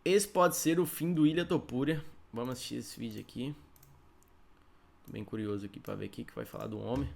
Esse pode ser o fim do Ilia Topuria. Vamos assistir esse vídeo aqui. Tô bem curioso aqui pra ver o que vai falar do homem.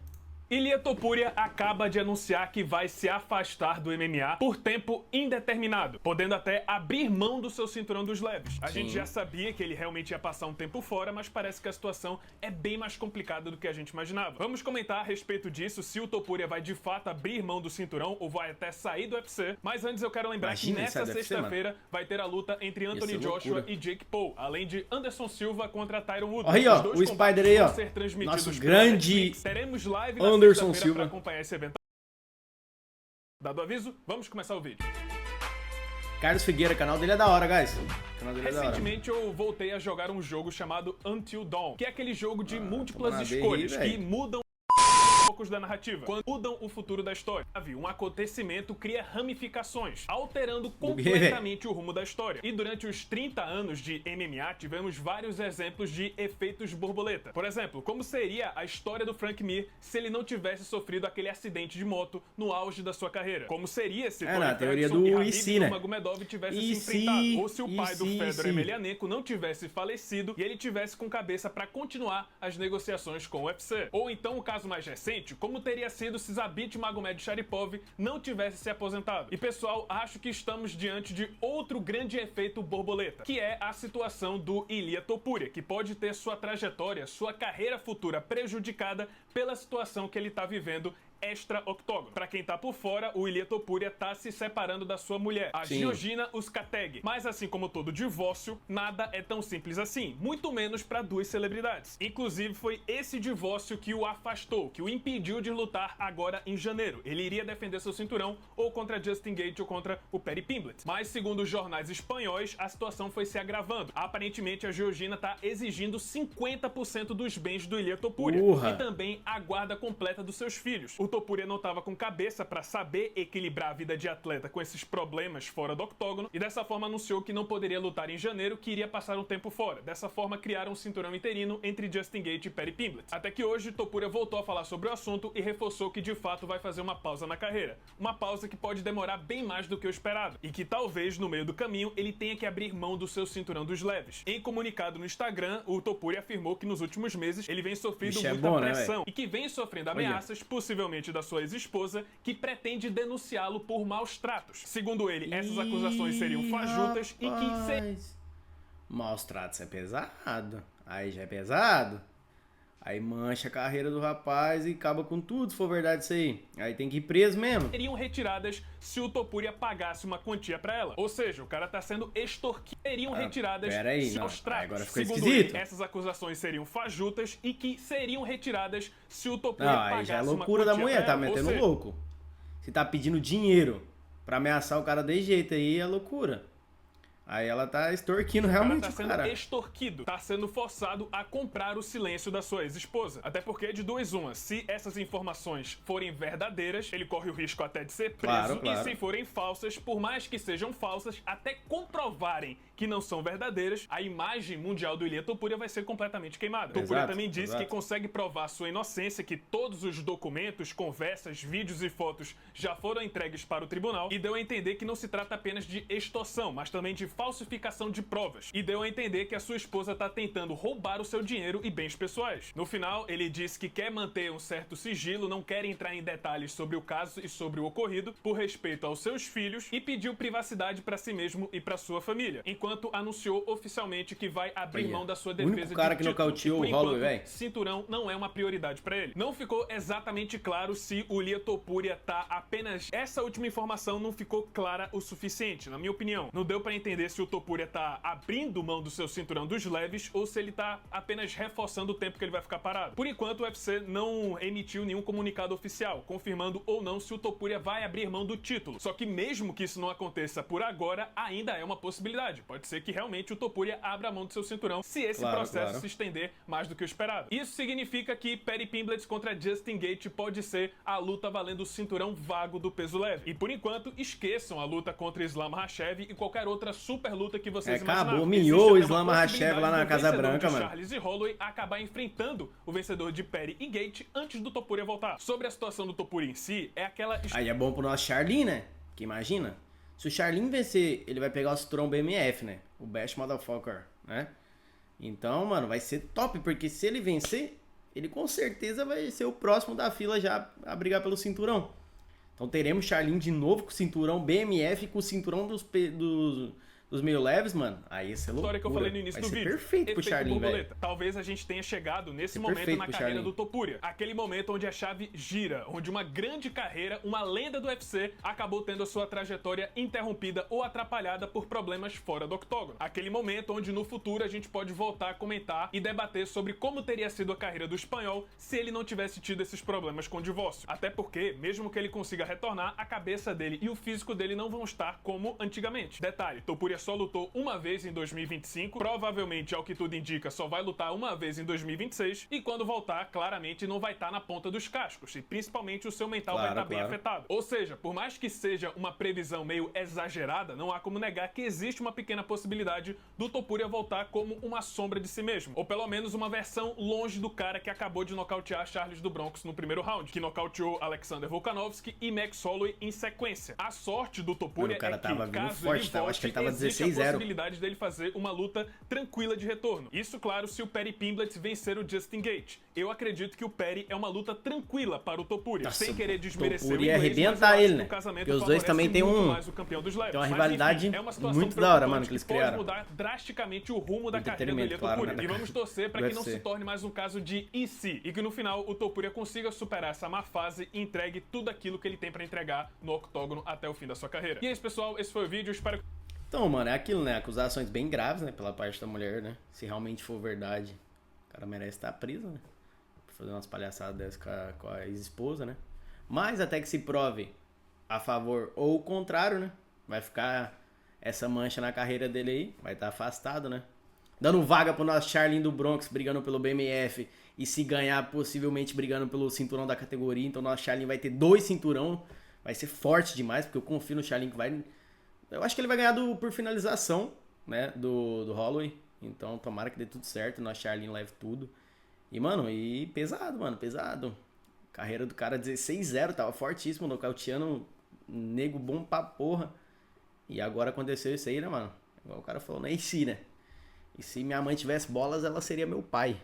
Ilia Topuria acaba de anunciar que vai se afastar do MMA por tempo indeterminado, podendo até abrir mão do seu cinturão dos leves. A gente já sabia que ele realmente ia passar um tempo fora, mas parece que a situação é bem mais complicada do que a gente imaginava. Vamos comentar a respeito disso, se o Topuria vai de fato abrir mão do cinturão ou vai até sair do UFC. Mas antes eu quero lembrar que nessa sexta-feira vai ter a luta entre Anthony Joshua e Jake Paul, além de Anderson Silva contra Tyron Woodley. Aí, ó, o Spider aí, ó. Nosso grande teremos live Anderson Silva para acompanhar esse evento. Dado o aviso, vamos começar o vídeo. Carlos Figueira, o canal dele é da hora, guys. Recentemente eu voltei a jogar um jogo chamado Until Dawn, que é aquele jogo de múltiplas escolhas que mudam focos da narrativa, quando mudam o futuro da história. Um acontecimento cria ramificações, alterando completamente o rumo da história. E durante os 30 anos de MMA, tivemos vários exemplos de efeitos borboleta. Por exemplo, como seria a história do Frank Mir se ele não tivesse sofrido aquele acidente de moto no auge da sua carreira? Como seria se na teoria do Khabib Nurmagomedov tivesse se enfrentado? Ou se o pai do Fedor Emelianenko não tivesse falecido e ele tivesse com cabeça para continuar as negociações com o UFC? Ou então o caso mais recente, como teria sido se Zabit Magomedsharipov não tivesse se aposentado? E pessoal, acho que estamos diante de outro grande efeito borboleta, que é a situação do Ilia Topuria, que pode ter sua trajetória, sua carreira futura prejudicada pela situação que ele está vivendo extra-octógono. Pra quem tá por fora, o Ilia Topuria tá se separando da sua mulher, a Giorgina Uskateg. Mas assim como todo divórcio, nada é tão simples assim, muito menos pra duas celebridades. Inclusive, foi esse divórcio que o afastou, que o impediu de lutar agora em janeiro. Ele iria defender seu cinturão ou contra Justin Gaethje ou contra o Paddy Pimblett. Mas segundo os jornais espanhóis, a situação foi se agravando. Aparentemente, a Giorgina tá exigindo 50% dos bens do Ilia Topuria e também a guarda completa dos seus filhos. O Topuria não estava com cabeça para saber equilibrar a vida de atleta com esses problemas fora do octógono e dessa forma anunciou que não poderia lutar em janeiro, que iria passar um tempo fora. Dessa forma criaram um cinturão interino entre Justin Gaethje e Paddy Pimblett. Até que hoje Topuria voltou a falar sobre o assunto e reforçou que de fato vai fazer uma pausa na carreira. Uma pausa que pode demorar bem mais do que o esperado e que talvez no meio do caminho ele tenha que abrir mão do seu cinturão dos leves. Em comunicado no Instagram, o Topuria afirmou que nos últimos meses ele vem sofrendo muita pressão e que vem sofrendo ameaças, possivelmente da sua ex-esposa, que pretende denunciá-lo por maus tratos. Segundo ele, essas acusações seriam fajutas e que... Maus tratos é pesado. Aí já é pesado. Aí mancha a carreira do rapaz e acaba com tudo, se for verdade isso aí. Aí tem que ir preso mesmo. Seriam retiradas se o Topuria pagasse uma quantia pra ela. Ou seja, o cara tá sendo extorquido. Seriam retiradas se os tratos. Agora ficou segundo esquisito. Ele, essas acusações seriam fajutas e que seriam retiradas se o Topuria pagasse aí já é uma loucura da mulher, tá ela. metendo louco. Se tá pedindo dinheiro pra ameaçar o cara desse jeito aí, é loucura. Aí ela tá extorquindo realmente o cara. Tá sendo extorquido, tá sendo forçado a comprar o silêncio da sua ex-esposa. Até porque de duas uma, se essas informações forem verdadeiras, ele corre o risco até de ser preso. E se forem falsas, por mais que sejam falsas, até comprovarem que não são verdadeiras, a imagem mundial do Ilia Topuria vai ser completamente queimada. Topuria também disse que consegue provar sua inocência, que todos os documentos, conversas, vídeos e fotos já foram entregues para o tribunal e deu a entender que não se trata apenas de extorsão, mas também de falsificação de provas. E deu a entender que a sua esposa está tentando roubar o seu dinheiro e bens pessoais. No final, ele disse que quer manter um certo sigilo, não quer entrar em detalhes sobre o caso e sobre o ocorrido, por respeito aos seus filhos, e pediu privacidade para si mesmo e para sua família. Enquanto anunciou oficialmente que vai abrir mão da sua defesa de título. O cara que nocauteou o Holloway, velho. Cinturão não é uma prioridade para ele. Não ficou exatamente claro se o Ilia Topuria tá apenas... Essa última informação não ficou clara o suficiente, na minha opinião. Não deu para entender se o Topuria tá abrindo mão do seu cinturão dos leves ou se ele tá apenas reforçando o tempo que ele vai ficar parado. Por enquanto, o UFC não emitiu nenhum comunicado oficial, confirmando ou não se o Topuria vai abrir mão do título. Só que mesmo que isso não aconteça por agora, ainda é uma possibilidade. Pode ser que realmente o Topuria abra a mão do seu cinturão se esse processo se estender mais do que o esperado. Isso significa que Paddy Pimblett contra Justin Gaethje pode ser a luta valendo o cinturão vago do peso leve. E por enquanto, esqueçam a luta contra Islam Makhachev e qualquer outra super luta que vocês imaginavam. Acabou, humilhou o Islam Makhachev lá na Casa Branca, mano. Charles e Holloway acabar enfrentando o vencedor de Paddy e Gaethje antes do Topuria voltar. Sobre a situação do Topuria em si, é aquela... Aí é bom pro nosso Charlie, né? Que imagina... Se o Charlin vencer, ele vai pegar o cinturão BMF, né? O Best Motherfucker, né? Então, mano, vai ser top, porque se ele vencer, ele com certeza vai ser o próximo da fila já a brigar pelo cinturão. Então teremos Charlin de novo com o cinturão BMF, com o cinturão dos meio leves, mano. Aí essa é loucura. História que eu falei no início do vídeo. Perfeito pro Charlin, velho. Talvez a gente tenha chegado nesse momento na carreira do Topuria. Aquele momento onde a chave gira, onde uma grande carreira, uma lenda do UFC, acabou tendo a sua trajetória interrompida ou atrapalhada por problemas fora do octógono. Aquele momento onde no futuro a gente pode voltar a comentar e debater sobre como teria sido a carreira do espanhol se ele não tivesse tido esses problemas com o divórcio. Até porque, mesmo que ele consiga retornar, a cabeça dele e o físico dele não vão estar como antigamente. Detalhe, Topuria só lutou uma vez em 2025, provavelmente, ao que tudo indica, só vai lutar uma vez em 2026, e quando voltar, claramente não vai estar na ponta dos cascos, e principalmente o seu mental vai estar bem afetado. Ou seja, por mais que seja uma previsão meio exagerada, não há como negar que existe uma pequena possibilidade do Topuria voltar como uma sombra de si mesmo, ou pelo menos uma versão longe do cara que acabou de nocautear Charles do Bronx no primeiro round, que nocauteou Alexander Volkanovski e Max Holloway em sequência. A sorte do Topuria é que, caso ele volte, acho que ele tava 16-0. Existe a possibilidade dele fazer uma luta tranquila de retorno. Isso, claro, se o Paddy Pimblett vencer o Justin Gaethje. Eu acredito que o Paddy é uma luta tranquila para o Topuria. Nossa, sem querer desmerecer o inglês, arrebentar ele, né? Porque os dois também tem uma rivalidade muito da hora, mano, que eles criaram. Pode mudar drasticamente o rumo da carreira do Ilia Topuria. Né? E vamos torcer para que não se torne mais um caso de e se, e que no final o Topuria consiga superar essa má fase e entregue tudo aquilo que ele tem para entregar no octógono até o fim da sua carreira. E é isso, pessoal, esse foi o vídeo, espero que... Então, mano, é aquilo, né? Acusações bem graves, né? Pela parte da mulher, né? Se realmente for verdade, o cara merece estar preso, né? Por fazer umas palhaçadas dessas com a ex-esposa, né? Mas até que se prove a favor ou o contrário, né? Vai ficar essa mancha na carreira dele aí, vai estar afastado, né? Dando vaga pro nosso Charlin do Bronx brigando pelo BMF e se ganhar, possivelmente brigando pelo cinturão da categoria. Então, nosso Charlin vai ter 2 cinturão, vai ser forte demais, porque eu confio no Charlin que vai... Eu acho que ele vai ganhar por finalização, né, do Holloway. Então, tomara que dê tudo certo, nosso Charlin leve tudo. E, mano, pesado, mano, pesado. Carreira do cara 16-0, tava fortíssimo, nocauteando, nego bom pra porra. E agora aconteceu isso aí, né, mano? Igual o cara falou, né, e se, né? E se minha mãe tivesse bolas, ela seria meu pai.